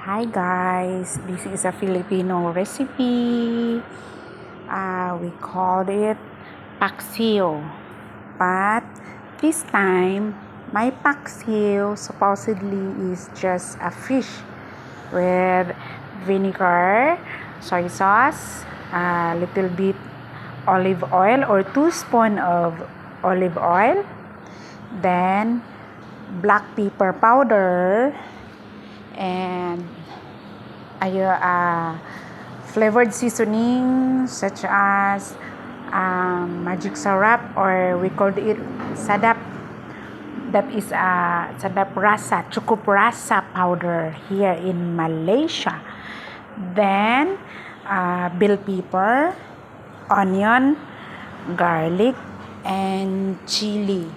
Hi guys, this is a Filipino recipe. We called it Paksiw. But this time, my Paksiw supposedly is just a fish with vinegar, soy sauce, a little bit olive oil or 2 spoons of olive oil, then black pepper powder, and flavored seasoning such as magic syrup, or we called it sadap. That is sadap rasa, cukup rasa powder here in Malaysia. Then bell pepper, onion, garlic, and chili.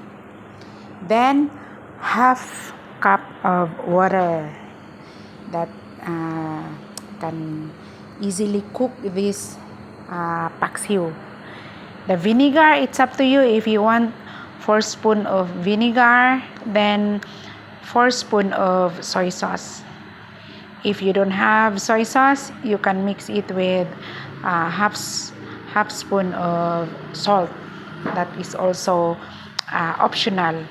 Then half cup of water that can easily cook this paksiw. The vinegar, it's up to you. If you want 4 spoons of vinegar, then 4 spoons of soy sauce. If you don't have soy sauce, you can mix it with half spoon of salt. That is also optional.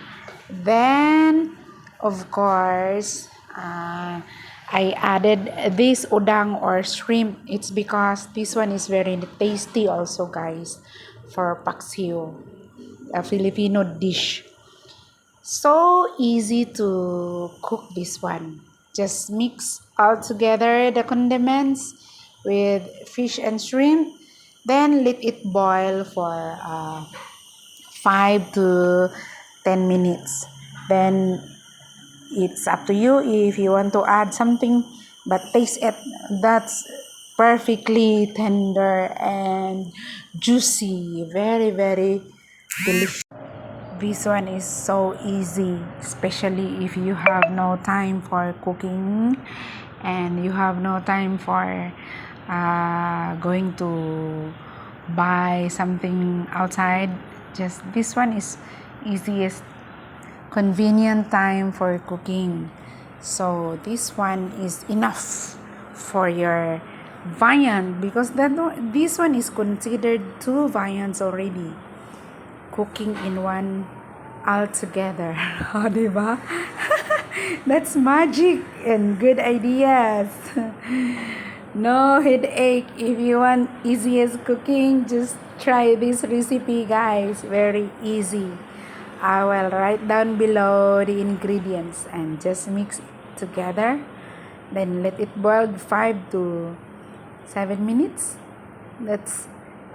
Then, of course, I added this udang or shrimp. It's because this one is very tasty also, guys, for paksiw, a Filipino dish. So easy to cook this one. Just mix all together the condiments with fish and shrimp. Then let it boil for 5 to 10 minutes. Then it's up to you if you want to add something, but taste it. That's perfectly tender and juicy. Very, very delicious. This one is so easy, especially if you have no time for cooking and you have no time for going to buy something outside. Just this one is easiest, convenient time for cooking. So this one is enough for your viand, because this one is considered 2 viands already. Cooking in one altogether. Oh, diba? That's magic and good ideas. No headache. If you want easiest cooking, just try this recipe, guys. Very easy. I will write down below the ingredients and just mix it together. Then let it boil 5 to 7 minutes. That's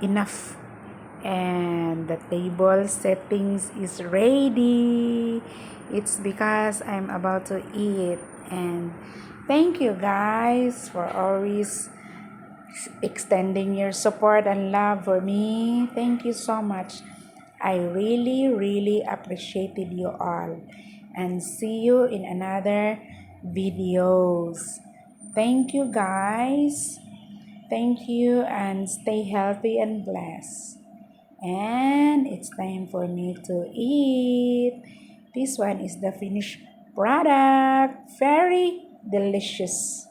enough. And the table settings is ready. It's because I'm about to eat. And thank you guys for always extending your support and love for me. Thank you so much. I really appreciated you all. And see you in another videos. Thank you guys. Thank you, and stay healthy and blessed. And it's time for me to eat. This one is the finished product. Very delicious.